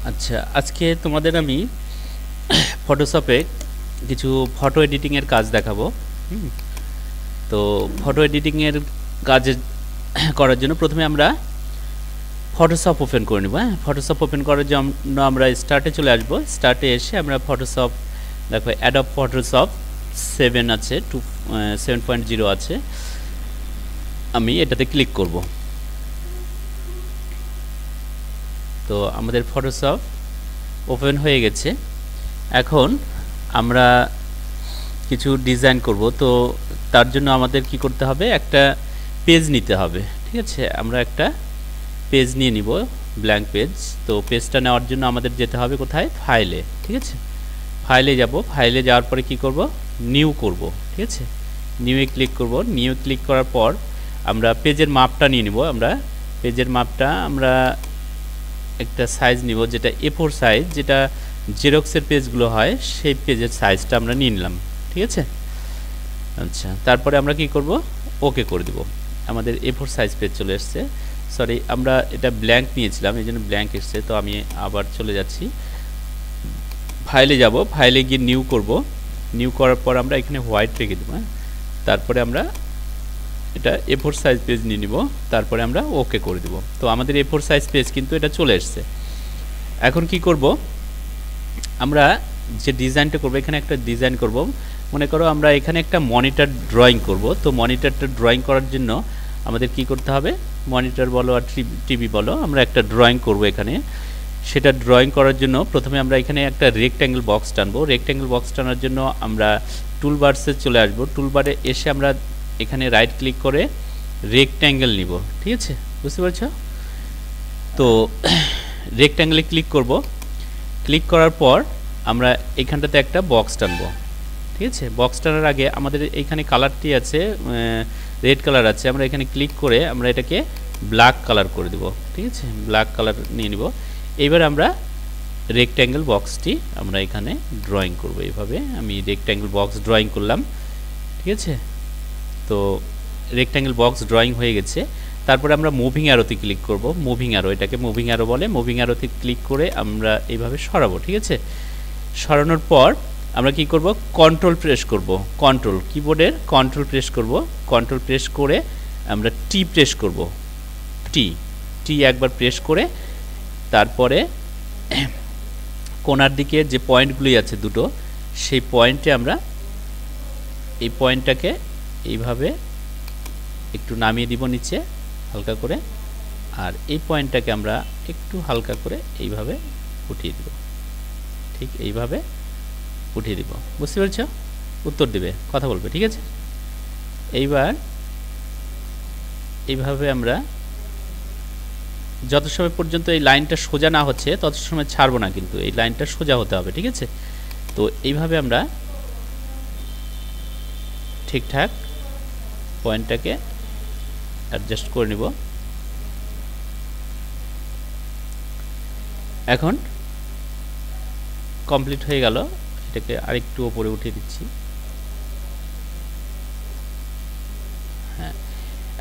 আচ্ছা, আজকে তোমাদের আমি ফটোশপে কিছু ফটো এডিটিং এর কাজ দেখাবো। তো ফটো এডিটিং এর কাজ করার জন্য প্রথমে আমরা ফটোশপ ওপেন করে নেব। ফটোশপ ওপেন করার জন্য আমরা স্টার্টে চলে আসব। স্টার্টে এসে আমরা ফটোশপ দেখো অ্যাডব ফটোশপ 7 আছে, 7.0 আছে। আমি এটাতে ক্লিক করব। তো আমাদের ফটোশপ ওপেন হয়ে গেছে। এখন আমরা কিছু ডিজাইন করব। তো তার জন্য আমাদের কি করতে হবে, একটা পেজ নিতে হবে। ঠিক আছে, আমরা একটা পেজ নিয়ে নিব, ব্ল্যাঙ্ক পেজ। তো পেজটা নেওয়ার জন্য আমাদের যেতে হবে কোথায়, ফাইলে। ঠিক আছে, ফাইলে যাব। ফাইলে যাওয়ার পরে কি করব, নিউ করব। ঠিক আছে, নিউয়ে ক্লিক করব। নিউ ক্লিক করার পর আমরা পেজের মাপটা নিয়ে নিব। আমরা পেজের মাপটা আমরা একটা সাইজ নিব, যেটা A4 সাইজ, যেটা জেরক্সের পেজগুলো হয় সেই পেজের সাইজটা আমরা নিয়ে নিলাম। ঠিক আছে, আচ্ছা, তারপরে আমরা কি করব, ওকে করে দিব। আমাদের A4 সাইজ পেজ চলে এসছে। সরি, আমরা এটা ব্ল্যাঙ্ক নিয়েছিলাম, এই জন্য ব্ল্যাঙ্ক এসছে। তো আমি আবার চলে যাচ্ছি, ফাইলে যাব। ফাইলে গিয়ে নিউ করব। নিউ করার পর আমরা এখানে হোয়াইট রেখে দেব। তারপরে আমরা এটা A4 সাইজ পেজ নিয়ে নিব। তারপরে আমরা ওকে করে দেব। তো আমাদের A4 সাইজ পেজ কিন্তু এটা চলে এসছে। এখন কি করব, আমরা যে ডিজাইনটা করব, এখানে একটা ডিজাইন করব। মনে করো আমরা এখানে একটা মনিটর ড্রয়িং করব। তো মনিটরটা ড্রয়িং করার জন্য আমাদের কি করতে হবে, মনিটর বলো আর টিভি বলো, আমরা একটা ড্রয়িং করব এখানে। সেটা ড্রয়িং করার জন্য প্রথমে আমরা এখানে একটা রেক্ট্যাঙ্গেল বক্স টানবো। রেক্ট্যাঙ্গেল বক্স টানার জন্য আমরা টুলবারসে চলে আসব। টুলবারে এসে আমরা এখানে রাইট ক্লিক করে রেক্ট্যাঙ্গেল নিব। ঠিক আছে, বুঝতে পারছো? তো রেক্ট্যাঙ্গেলে ক্লিক করব। ক্লিক করার পর আমরা এখানটাতে একটা বক্স টানবো। ঠিক আছে, বক্স টানার আগে আমাদের এইখানে কালারটি আছে, রেড কালার আছে। আমরা এখানে ক্লিক করে আমরা এটাকে ব্ল্যাক কালার করে দেব। ঠিক আছে, ব্ল্যাক কালার নিয়ে নিব। এইবার আমরা রেক্ট্যাঙ্গেল বক্সটি আমরা এখানে ড্রয়িং করব। এইভাবে আমি রেক্ট্যাঙ্গেল বক্স ড্রয়িং করলাম। ঠিক আছে, তো রেক্ট্যাঙ্গেল বক্স ড্রয়িং হয়ে গেছে। তারপরে আমরা মুভিং অ্যারোতে ক্লিক করব। মুভিং অ্যারো, এটাকে মুভিং অ্যারো বলে। মুভিং অ্যারোতে ক্লিক করে আমরা এইভাবে সরাবো। ঠিক আছে, সরানোর পর আমরা কি করব, কন্ট্রোল প্রেস করব। কন্ট্রোল, কিবোর্ডের কন্ট্রোল প্রেস করব। কন্ট্রোল প্রেস করে আমরা টি প্রেস করব। টি একবার প্রেস করে তারপরে কোণার দিকে যে পয়েন্টগুলি আছে দুটো, সেই পয়েন্টে আমরা এই পয়েন্টটাকে এইভাবে একটু নামিয়ে দিব নিচে হালকা করে, আর এই পয়েন্টটাকে আমরা একটু হালকা করে এইভাবে উঠিয়ে দিব। ঠিক এইভাবে উঠিয়ে দিব। বুঝতে পেরেছ? উত্তর দিবে, কথা বলবে। ঠিক আছে, এইবার এইভাবে আমরা যত সময় পর্যন্ত এই লাইনটা সোজা না হচ্ছে তত সময় ছাড়বো না, কিন্তু এই লাইনটা সোজা হতে হবে। ঠিক আছে, তো এইভাবে আমরা ঠিকঠাক পয়েন্টটাকে অ্যাডজাস্ট করে নিব। এখন কমপ্লিট হয়ে গেল। এটাকে আরেকটু উপরে উঠিয়ে দিচ্ছি। হ্যাঁ,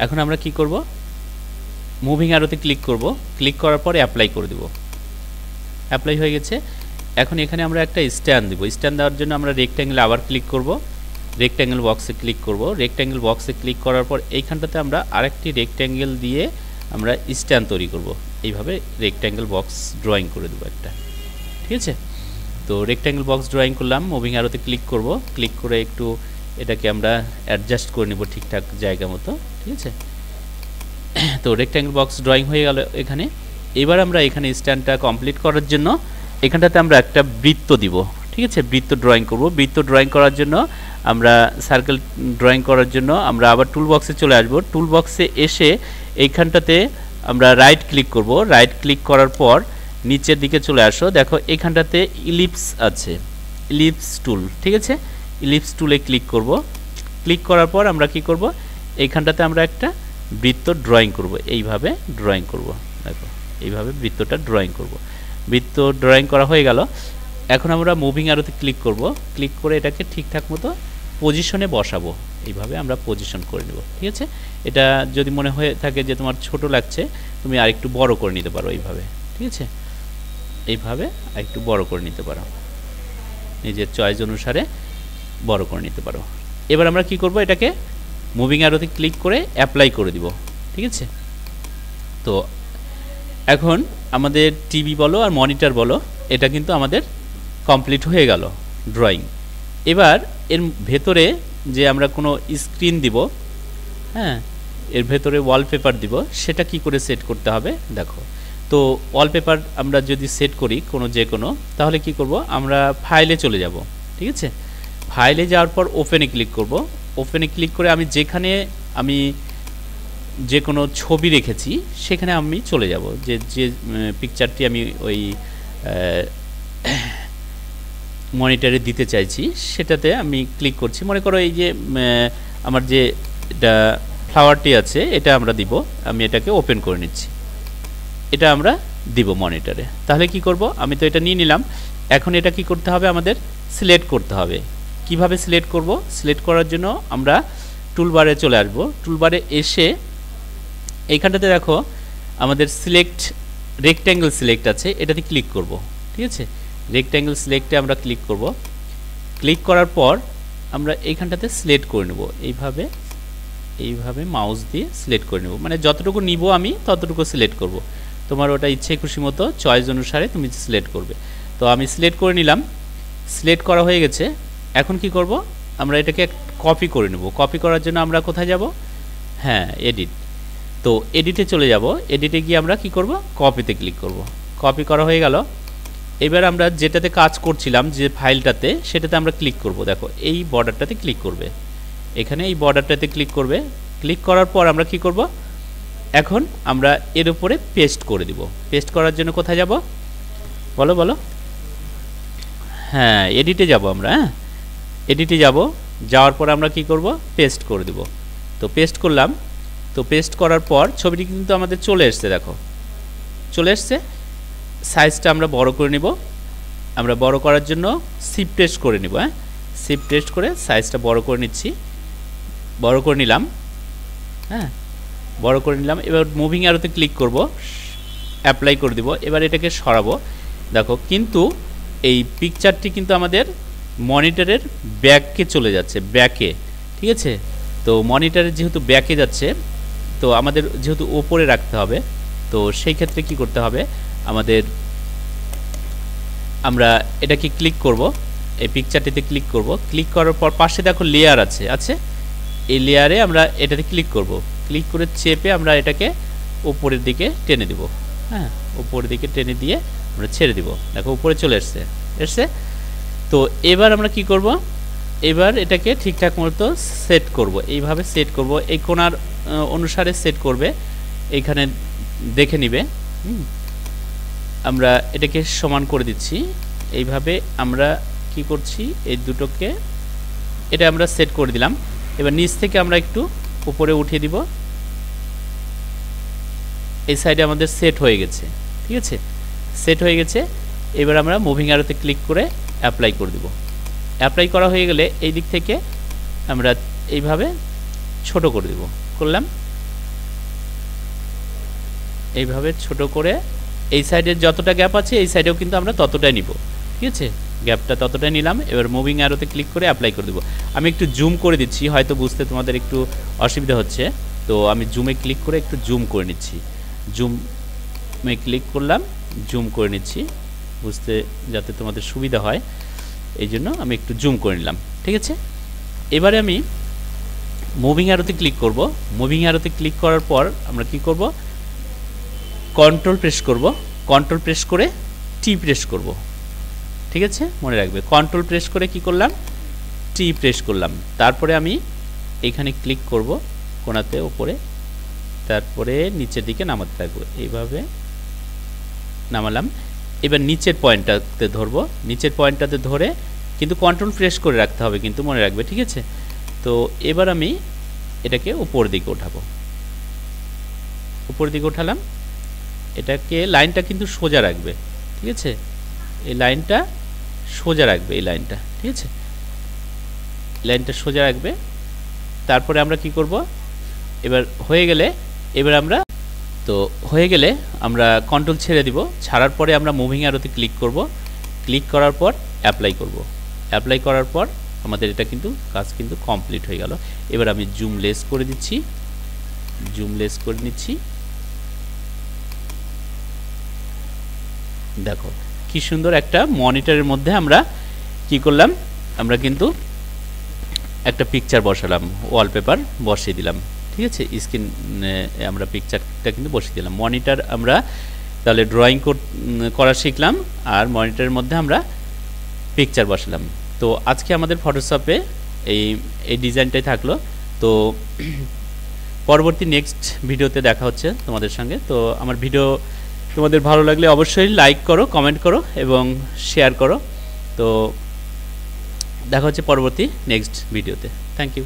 এখন আমরা কি করব, মুভিং অ্যারোতে ক্লিক করব। ক্লিক করার পরে অ্যাপ্লাই করে দেব। অ্যাপ্লাই হয়ে গেছে। এখন এখানে আমরা একটা স্ট্যান্ড দেব। স্ট্যান্ড দেওয়ার জন্য আমরা রেক্ট্যাঙ্গেলে আবার ক্লিক করব। রেক্ট্যাঙ্গেল বক্সে ক্লিক করব। রেক্ট্যাঙ্গেল বক্সে ক্লিক করার পর এইখানটাতে আমরা আরেকটি রেক্ট্যাঙ্গেল দিয়ে আমরা স্ট্যান্ড তৈরি করব। এইভাবে রেক্ট্যাঙ্গেল বক্স ড্রয়িং করে দেবো একটা। ঠিক আছে, তো রেক্ট্যাঙ্গেল বক্স ড্রয়িং করলাম। মুভিং অ্যারোতে ক্লিক করব। ক্লিক করে একটু এটাকে আমরা অ্যাডজাস্ট করে নেব ঠিকঠাক জায়গা মতো। ঠিক আছে, তো রেক্ট্যাঙ্গেল বক্স ড্রয়িং হয়ে গেল এখানে। এবার আমরা এখানে স্ট্যান্ডটা কমপ্লিট করার জন্য এখানটাতে আমরা একটা বৃত্ত দিব। ঠিক আছে, বৃত্ত ড্রয়িং করব। বৃত্ত ড্রয়িং করার জন্য আমরা সার্কেল ড্রয়িং করার জন্য আমরা আবার টুল বক্সে চলে আসব। টুল বক্সে এসে এইখানটাতে আমরা রাইট ক্লিক করব। রাইট ক্লিক করার পর নিচের দিকে চলে আসো। দেখো এখানটাতে ইলিপস আছে, ইলিপস টুল। ঠিক আছে, ইলিপস টুলে ক্লিক করব। ক্লিক করার পর আমরা কি করব, এইখানটাতে আমরা একটা বৃত্ত ড্রয়িং করব। এইভাবে ড্রয়িং করব। দেখো এইভাবে বৃত্তটা ড্রয়িং করব। বৃত্ত ড্রয়িং করা হয়ে গেল। এখন আমরা মুভিং অ্যারোতে ক্লিক করব। ক্লিক করে এটাকে ঠিকঠাক মতো পজিশনে বসাবো। এইভাবে আমরা পজিশন করে নেব। ঠিক আছে, এটা যদি মনে হয়ে থাকে যে তোমার ছোট লাগছে, তুমি আরেকটু বড় করে নিতে পারো এইভাবে। ঠিক আছে, এইভাবে একটু বড় করে নিতে পারো, নিজের চয়েস অনুসারে বড় করে নিতে পারো। এবার আমরা কি করব, এটাকে মুভিং অ্যারোতে ক্লিক করে অ্যাপ্লাই করে দিব। ঠিক আছে, তো এখন আমাদের টিভি বলো আর মনিটর বলো, এটা কিন্তু আমাদের কমপ্লিট হয়ে গেল ড্রয়িং। এবার এর ভেতরে যে আমরা কোনো স্ক্রিন দিব, হ্যাঁ, এর ভেতরে ওয়ালপেপার দিব, সেটা কি করে সেট করতে হবে দেখো। তো ওয়ালপেপার আমরা যদি সেট করি যে কোনো, তাহলে কি করব, আমরা ফাইলে চলে যাব। ঠিক আছে, ফাইলে যাওয়ার পর ওপেনে ক্লিক করব। ওপেনে ক্লিক করে আমি যেখানে যে কোনো ছবি রেখেছি সেখানে আমি চলে যাব, যে পিকচারটি আমি ওই মনিটরে দিতে চাইছি সেটাতে আমি ক্লিক করছি। মনে করো এই যে আমার যে এটা ফ্লাওয়ারটি আছে, এটা আমরা দিব। আমি এটাকে ওপেন করে নিচ্ছি, এটা আমরা দিব মনিটরে। তাহলে কি করব, আমি তো এটা নিয়ে নিলাম। এখন এটা কি করতে হবে, আমাদের সিলেক্ট করতে হবে। কিভাবে সিলেক্ট করব, সিলেক্ট করার জন্য আমরা টুলবারে চলে আসব। টুলবারে এসে এইখানটাতে দেখো আমাদের সিলেক্ট রেক্ট্যাঙ্গেল সিলেক্ট আছে, এটাতে ক্লিক করব। ঠিক আছে, রেক্ট্যাঙ্গেল সিলেক্টে আমরা ক্লিক করব। ক্লিক করার পর আমরা এইখানটাতে সিলেক্ট করে নেব, এইভাবে মাউস দিয়ে সিলেক্ট করে নেব। মানে যতটুকু নিব আমি ততটুকু সিলেক্ট করব। তোমার ওটা ইচ্ছে খুশি মতো চয়েস অনুসারে তুমি সিলেক্ট করবে। তো আমি সিলেক্ট করে নিলাম, সিলেক্ট করা হয়ে গেছে। এখন কি করব, আমরা এটাকে কপি করে নেব। কপি করার জন্য আমরা কোথায় যাব, হ্যাঁ, এডিট। তো এডিটে চলে যাব। এডিটে গিয়ে আমরা কি করব, কপিতে ক্লিক করব। কপি করা হয়ে গেল। এবার আমরা যেটাতে কাজ করছিলাম, যে ফাইলটাতে, সেটাতে আমরা ক্লিক করব। দেখো এই বর্ডারটাতে ক্লিক করবে, এখানে এই বর্ডারটাতে ক্লিক করবে। ক্লিক করার পর আমরা কি করব, এখন আমরা এর উপরে পেস্ট করে দিব। পেস্ট করার জন্য কোথায় যাব, বলো বলো, হ্যাঁ, এডিটে যাব আমরা। হ্যাঁ, এডিটে যাব। যাওয়ার পর আমরা কি করব, পেস্ট করে দেব। তো পেস্ট করলাম। তো পেস্ট করার পর ছবিটি কিন্তু আমাদের চলে এসছে, দেখো চলে এসছে। সাইজটা আমরা বড় করে নিব। আমরা বড় করার জন্য শিফট প্রেস করে নিব। হ্যাঁ, শিফট প্রেস করে সাইজটা বড় করে নিচ্ছি। বড় করে নিলাম, হ্যাঁ, বড় করে নিলাম। এবার মুভিং অ্যারোতে ক্লিক করব, অ্যাপ্লাই করে দিব। এবার এটাকে সরাবো। দেখো কিন্তু এই পিকচারটি কিন্তু আমাদের মনিটরের ব্যাকে চলে যাচ্ছে, ব্যাকে। ঠিক আছে, তো মনিটরের যেহেতু ব্যাকে যাচ্ছে, তো আমাদের যেহেতু ওপরে রাখতে হবে, তো সেই ক্ষেত্রে কি করতে হবে, আমরা এটাকে ক্লিক করব, এই পিকচারটিতে ক্লিক করব। ক্লিক করার পর পাশে দেখো লেয়ার আছে, এই লেয়ারে আমরা এটাতে ক্লিক করব। ক্লিক করে চেপে আমরা এটাকে উপরের দিকে টেনে দিব। হ্যাঁ, উপরের দিকে টেনে দিয়ে আমরা ছেড়ে দিব। দেখো উপরে চলে এসছে। তো এবার আমরা কি করব, এবার এটাকে ঠিকঠাক মতো সেট করব। এইভাবে সেট করব, এই কোণার অনুসারে সেট করবে, এইখানে দেখে নিবে। আমরা এটাকে সমান করে দিচ্ছি। এইভাবে আমরা কি করছি, এই দুটোকে এটা আমরা সেট করে দিলাম। এবার নিচ থেকে আমরা একটু উপরে উঠিয়ে দিব। এই সাইডে আমাদের সেট হয়ে গেছে। ঠিক আছে, সেট হয়ে গেছে। এবার আমরা মুভিং অ্যারোতে ক্লিক করে অ্যাপ্লাই করে দিব। অ্যাপ্লাই করা হয়ে গেলে এই দিক থেকে আমরা এইভাবে ছোট করে দিব। করলাম এইভাবে ছোট করে, এই সাইডের যতটা গ্যাপ আছে এই সাইডেও কিন্তু আমরা ততটাই নিব। ঠিক আছে, গ্যাপটা ততটাই নিলাম। এবার মুভিং অ্যারোতে ক্লিক করে অ্যাপ্লাই করে দেবো। আমি একটু জুম করে দিচ্ছি, হয়তো বুঝতে তোমাদের একটু অসুবিধা হচ্ছে। তো আমি জুমে ক্লিক করে একটু জুম করে নিচ্ছি। জুমে ক্লিক করলাম, জুম করে নিচ্ছি বুঝতে, যাতে তোমাদের সুবিধা হয়, এই জন্য আমি একটু জুম করে নিলাম। ঠিক আছে, এবারে আমি মুভিং অ্যারোতে ক্লিক করব। মুভিং অ্যারোতে ক্লিক করার পর আমরা কি করব, কন্ট্রোল প্রেস করব। কন্ট্রোল প্রেস করে টি প্রেস করব। ঠিক আছে, মনে রাখবে, কন্ট্রোল প্রেস করে কি করলাম, টি প্রেস করলাম। তারপরে আমি এখানে ক্লিক করব কোণাতে উপরে, তারপরে নিচের দিকে নামাতে থাকবো। এইভাবে নামালাম। এবার নিচের পয়েন্টটাতে ধরবো। নিচের পয়েন্টটাতে ধরে কিন্তু কন্ট্রোল প্রেস করে রাখতে হবে, কিন্তু মনে রাখবে। ঠিক আছে, তো এবার আমি এটাকে উপর দিকে উঠাবো। উপর দিকে উঠালাম। এটাকে লাইনটা কিন্তু সোজা রাখবে। ঠিক আছে, এই লাইনটা সোজা রাখবে, এই লাইনটা। ঠিক আছে, লাইনটা সোজা রাখবে। তারপরে আমরা কি করব, এবার হয়ে গেলে এবার আমরা তো হয়ে গেলে আমরা কন্ট্রোল ছেড়ে দিব, ছাড়ার পরে আমরা মুভিং অ্যারোতে ক্লিক করব, ক্লিক করার পর অ্যাপ্লাই করব, অ্যাপ্লাই করার পর আমাদের এটা কিন্তু কাজ কিন্তু কমপ্লিট হয়ে গেল। এবার আমি জুম লেস করে দিচ্ছি, জুম লেস করে নিচ্ছি। দেখো কি সুন্দর একটা মনিটরের মধ্যে আমরা কি করলাম, আমরা কিন্তু একটা পিকচার বসালাম, ওয়ালপেপার বসিয়ে দিলাম, ঠিক আছে। স্ক্রিনে আমরা পিকচারটা কিন্তু বসিয়ে দিলাম। মনিটর আমরা তাহলে ড্রয়িং করা শিখলাম, আর মনিটরের মধ্যে আমরা পিকচার বসালাম। তো আজকে আমাদের ফটোশপে এই ডিজাইনটাই থাকলো। তো পরবর্তী নেক্সট ভিডিওতে দেখা হচ্ছে তোমাদের সঙ্গে। তো আমার ভিডিও তোমাদের ভালো লাগলে অবশ্যই লাইক করো, কমেন্ট করো এবং শেয়ার করো। তো দেখা হচ্ছে পরবর্তী নেক্সট ভিডিওতে। Thank you.